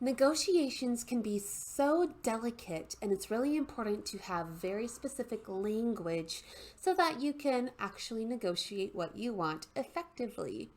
Negotiations can be so delicate, and it's really important to have very specific language so that you can actually negotiate what you want effectively.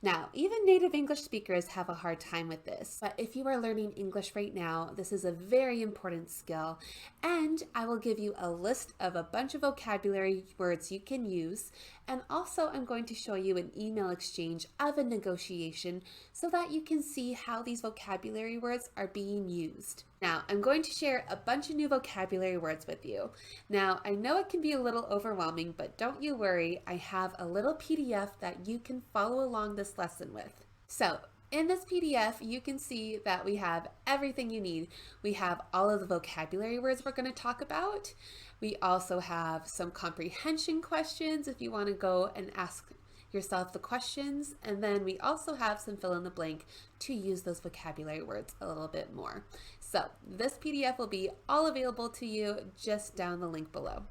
Now, even native English speakers have a hard time with this, but if you are learning English right now, this is a very important skill, and I will give you a list of a bunch of vocabulary words you can use, and also I'm going to show you an email exchange of a negotiation so that you can see how these vocabulary words are being used. Now, I'm going to share a bunch of new vocabulary words with you. Now, I know it can be a little overwhelming, but don't you worry, I have a little PDF that you can follow along this lesson with. So, in this PDF, you can see that we have everything you need. We have all of the vocabulary words we're going to talk about. We also have some comprehension questions if you want to go and ask yourself the questions, and then we also have some fill in the blank to use those vocabulary words a little bit more. So this PDF will be all available to you just down the link below.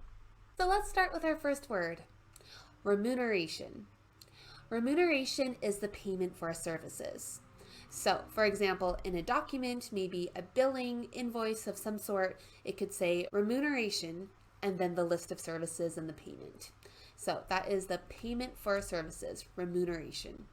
So let's start with our first word, remuneration. Remuneration is the payment for services. So, for example, in a document, maybe a billing invoice of some sort, it could say remuneration and then the list of services and the payment. So that is the payment for services, remuneration.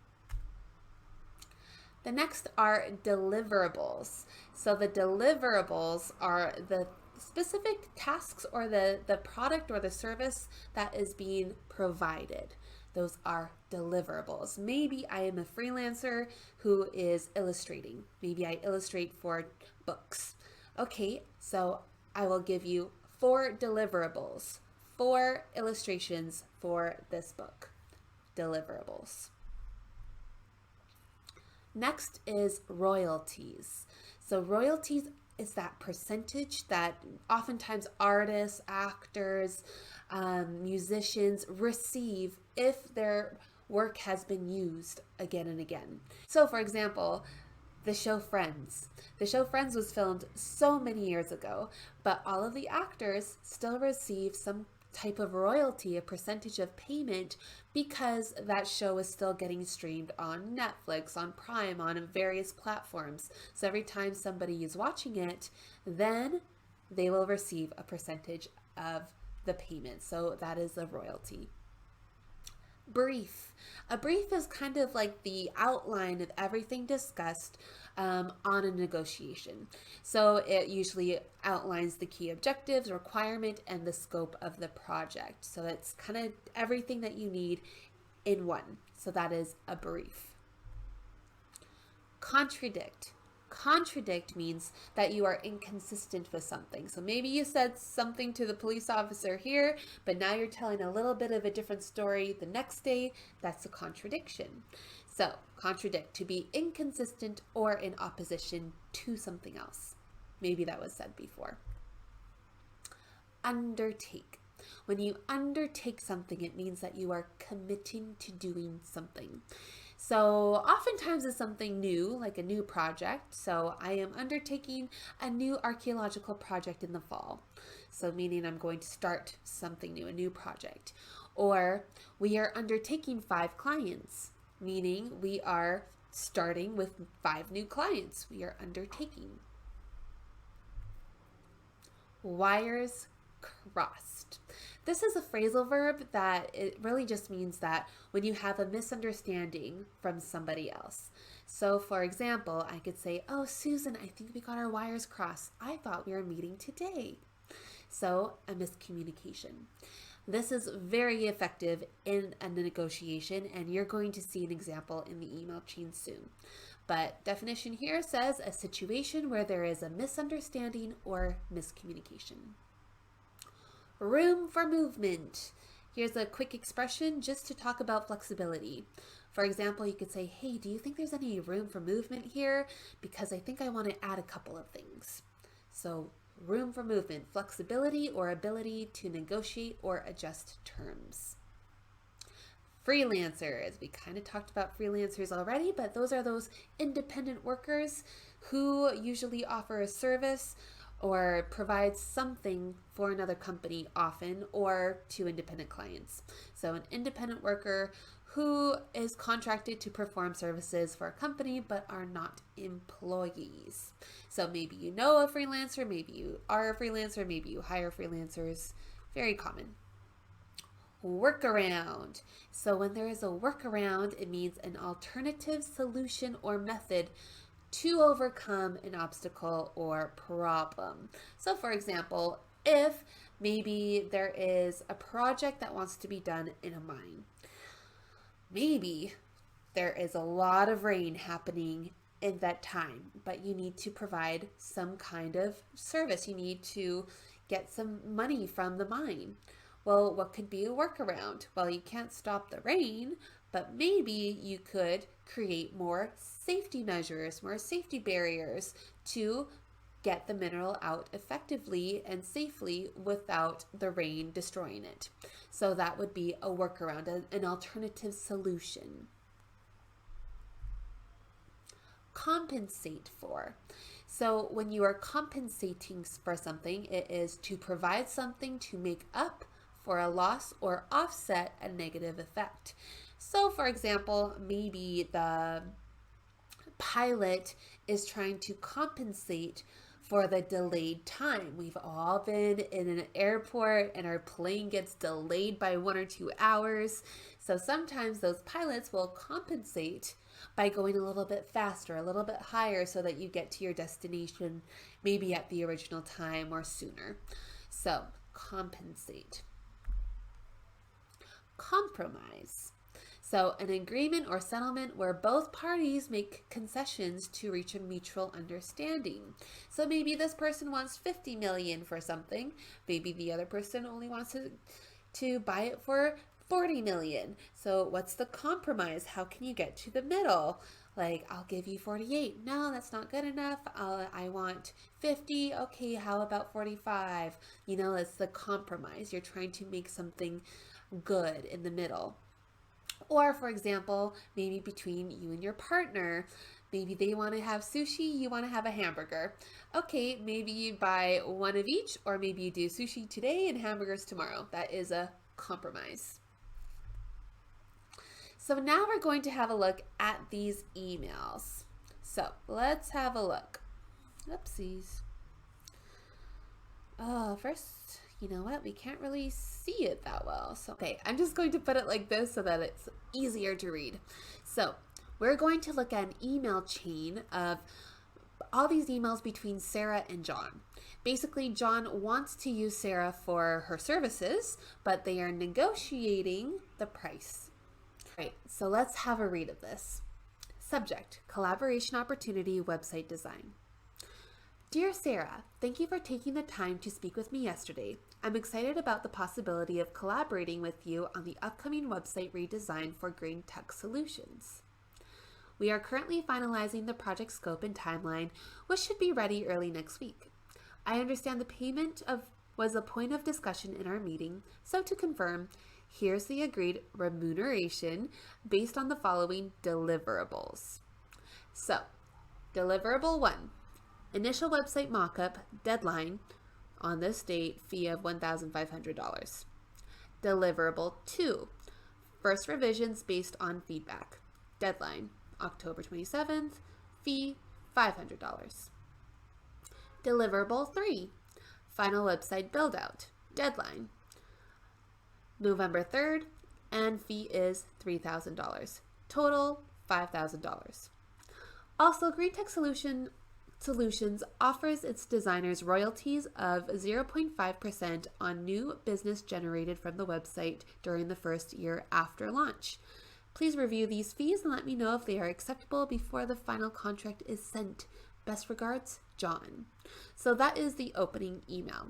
The next are deliverables. So the deliverables are the specific tasks or the product or the service that is being provided. Those are deliverables. Maybe I am a freelancer who is illustrating. Maybe I illustrate for books. Okay, so I will give you 4 deliverables, 4 illustrations for this book. Deliverables. Next is royalties. So royalties is that percentage that oftentimes artists, actors, musicians receive if their work has been used again and again. So for example, the show Friends. The show Friends was filmed so many years ago, but all of the actors still receive some type of royalty, a percentage of payment, because that show is still getting streamed on Netflix, on Prime, on various platforms. So every time somebody is watching it, then they will receive a percentage of the payment. So that is a royalty. Brief. A brief is kind of like the outline of everything discussed on a negotiation. So it usually outlines the key objectives, requirement, and the scope of the project. So it's kind of everything that you need in one. So that is a brief. Contradict. Contradict means that you are inconsistent with something. So maybe you said something to the police officer here, but now you're telling a little bit of a different story the next day. That's a contradiction. So contradict, to be inconsistent or in opposition to something else. Maybe that was said before. Undertake. When you undertake something, it means that you are committing to doing something. So oftentimes it's something new, like a new project. So I am undertaking a new archaeological project in the fall. So meaning I'm going to start something new, a new project. Or we are undertaking 5 clients, meaning we are starting with 5 new clients. We are undertaking. Wires crossed. This is a phrasal verb that it really just means that when you have a misunderstanding from somebody else. So for example, I could say, oh, Susan, I think we got our wires crossed. I thought we were meeting today. So a miscommunication. This is very effective in a negotiation, and you're going to see an example in the email chain soon. But definition here says a situation where there is a misunderstanding or miscommunication. Room for movement. Here's a quick expression just to talk about flexibility. For example, you could say, hey, do you think there's any room for movement here? Because I think I want to add a couple of things. So room for movement, flexibility or ability to negotiate or adjust terms. Freelancers. We kind of talked about freelancers already, but those are those independent workers who usually offer a service or provide something for another company often or to independent clients. So an independent worker who is contracted to perform services for a company but are not employees. So maybe you know a freelancer, maybe you are a freelancer, maybe you hire freelancers. Very common. Workaround. So when there is a workaround, it means an alternative solution or method to overcome an obstacle or problem. So for example, if maybe there is a project that wants to be done in a mine, maybe there is a lot of rain happening in that time, but you need to provide some kind of service. You need to get some money from the mine. Well, what could be a workaround? Well, you can't stop the rain, but maybe you could create more safety measures, more safety barriers to get the mineral out effectively and safely without the rain destroying it. So that would be a workaround, an alternative solution. Compensate for. So when you are compensating for something, it is to provide something to make up for a loss or offset a negative effect. So for example, maybe the pilot is trying to compensate for the delayed time. We've all been in an airport and our plane gets delayed by 1 or 2 hours. So sometimes those pilots will compensate by going a little bit faster, a little bit higher, so that you get to your destination maybe at the original time or sooner. So compensate. Compromise. So an agreement or settlement where both parties make concessions to reach a mutual understanding. So maybe this person wants 50 million for something. Maybe the other person only wants to buy it for 40 million. So what's the compromise? How can you get to the middle? Like, I'll give you 48. No, that's not good enough. I want 50. Okay, how about 45? You know, it's the compromise. You're trying to make something good in the middle. Or for example, maybe between you and your partner, maybe they want to have sushi, you want to have a hamburger. Okay, maybe you buy one of each, or maybe you do sushi today and hamburgers tomorrow. That is a compromise. So now we're going to have a look at these emails. So let's have a look. Oopsies. First, you know what? We can't really see it that well. So, okay, I'm just going to put it like this so that it's easier to read. So we're going to look at an email chain of all these emails between Sarah and John. Basically, John wants to use Sarah for her services, but they are negotiating the price. Right, so let's have a read of this. Subject, collaboration opportunity, website design. Dear Sarah, thank you for taking the time to speak with me yesterday. I'm excited about the possibility of collaborating with you on the upcoming website redesign for Green Tech Solutions. We are currently finalizing the project scope and timeline, which should be ready early next week. I understand the payment was a point of discussion in our meeting, so to confirm, here's the agreed remuneration based on the following deliverables. So, deliverable 1. Initial website mockup, deadline on this date, fee of $1,500. Deliverable 2. First revisions based on feedback, deadline October 27th, fee $500. Deliverable 3. Final website build out, deadline November 3rd, and fee is $3,000. Total $5,000. Also, Green Tech Solutions offers its designers royalties of 0.5% on new business generated from the website during the first year after launch. Please review these fees and let me know if they are acceptable before the final contract is sent. Best regards, John. So that is the opening email.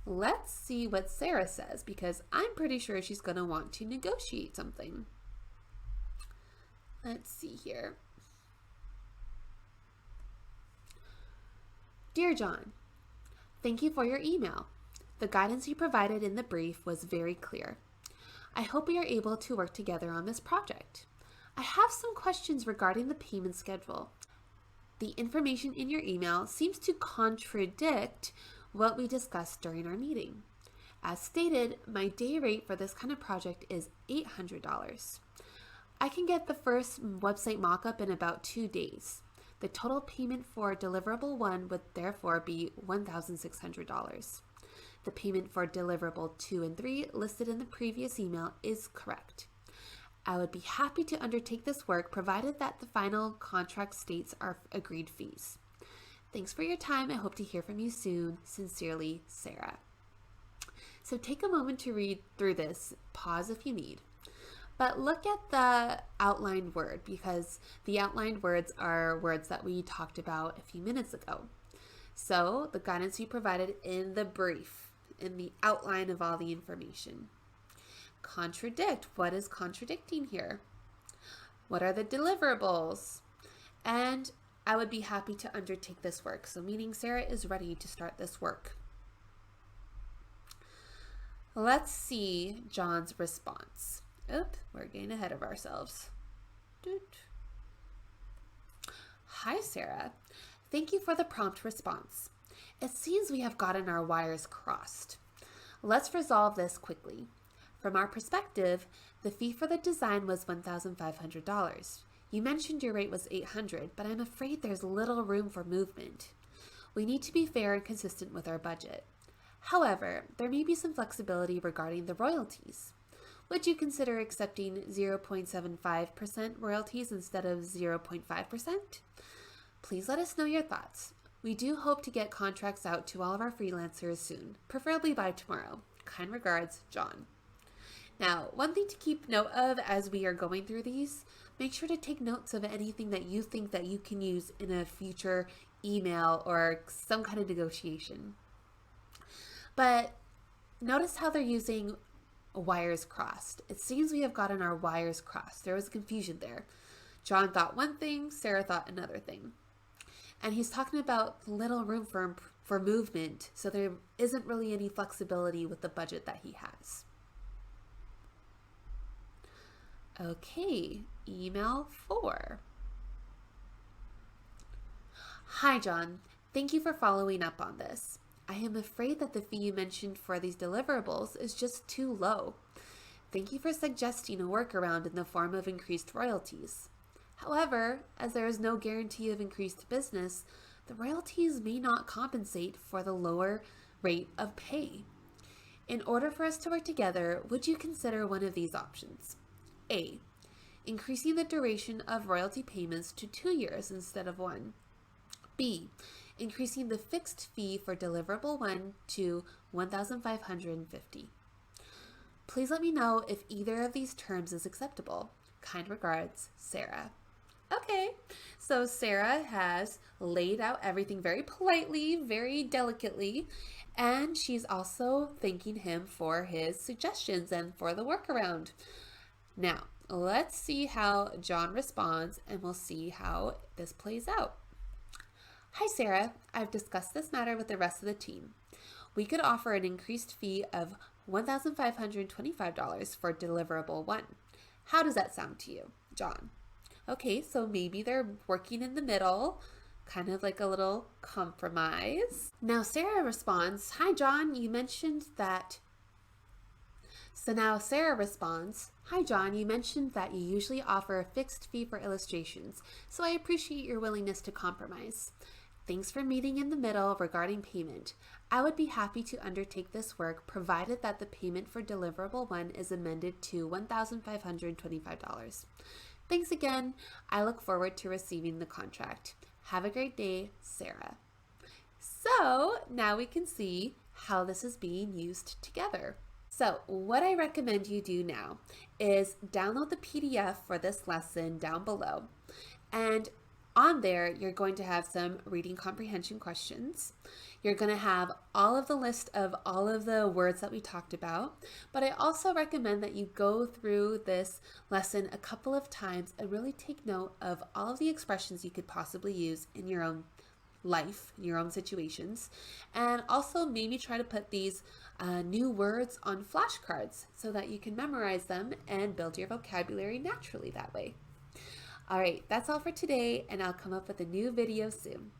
Let's see what Sarah says, because I'm pretty sure she's going to want to negotiate something. Let's see here. Dear John, thank you for your email. The guidance you provided in the brief was very clear. I hope we are able to work together on this project. I have some questions regarding the payment schedule. The information in your email seems to contradict what we discussed during our meeting. As stated, my day rate for this kind of project is $800. I can get the first website mockup in about 2 days. The total payment for deliverable 1 would therefore be $1,600. The payment for deliverable 2 and 3 listed in the previous email is correct. I would be happy to undertake this work provided that the final contract states our agreed fees. Thanks for your time. I hope to hear from you soon. Sincerely, Sarah. So take a moment to read through this. Pause if you need. But look at the outlined word, because the outlined words are words that we talked about a few minutes ago. So the guidance we provided in the brief, in the outline of all the information. Contradict. What is contradicting here? What are the deliverables? And I would be happy to undertake this work. So meaning Sarah is ready to start this work. Let's see John's response. Oop, we're getting ahead of ourselves. Hi, Sarah. Thank you for the prompt response. It seems we have gotten our wires crossed. Let's resolve this quickly. From our perspective, the fee for the design was $1,500. You mentioned your rate was $800, but I'm afraid there's little room for movement. We need to be fair and consistent with our budget. However, there may be some flexibility regarding the royalties. Would you consider accepting 0.75% royalties instead of 0.5%? Please let us know your thoughts. We do hope to get contracts out to all of our freelancers soon, preferably by tomorrow. Kind regards, John. Now, one thing to keep note of as we are going through these, make sure to take notes of anything that you think that you can use in a future email or some kind of negotiation. But notice how they're using wires crossed. It seems we have gotten our wires crossed. There was confusion there. John thought one thing, Sarah thought another thing. And he's talking about little room for movement, so there isn't really any flexibility with the budget that he has. Okay, email 4. Hi, John. Thank you for following up on this. I am afraid that the fee you mentioned for these deliverables is just too low. Thank you for suggesting a workaround in the form of increased royalties. However, as there is no guarantee of increased business, the royalties may not compensate for the lower rate of pay. In order for us to work together, would you consider one of these options? A. Increasing the duration of royalty payments to 2 years instead of 1. B. Increasing the fixed fee for deliverable 1 to $1,550. Please let me know if either of these terms is acceptable. Kind regards, Sarah. Okay, so Sarah has laid out everything very politely, very delicately, and she's also thanking him for his suggestions and for the workaround. Now, let's see how John responds, and we'll see how this plays out. Hi, Sarah. I've discussed this matter with the rest of the team. We could offer an increased fee of $1,525 for deliverable 1. How does that sound to you, John? Okay, so maybe they're working in the middle, kind of like a little compromise. Now Sarah responds, hi, John, you mentioned that... So now Sarah responds, hi, John, you mentioned that you usually offer a fixed fee for illustrations, so I appreciate your willingness to compromise. Thanks for meeting in the middle regarding payment. I would be happy to undertake this work provided that the payment for deliverable 1 is amended to $1,525. Thanks again. I look forward to receiving the contract. Have a great day, Sarah. So now we can see how this is being used together. So what I recommend you do now is download the PDF for this lesson down below, and on there, you're going to have some reading comprehension questions. You're going to have all of the list of all of the words that we talked about, but I also recommend that you go through this lesson a couple of times and really take note of all of the expressions you could possibly use in your own life, in your own situations, and also maybe try to put these new words on flashcards so that you can memorize them and build your vocabulary naturally that way. All right, that's all for today, and I'll come up with a new video soon.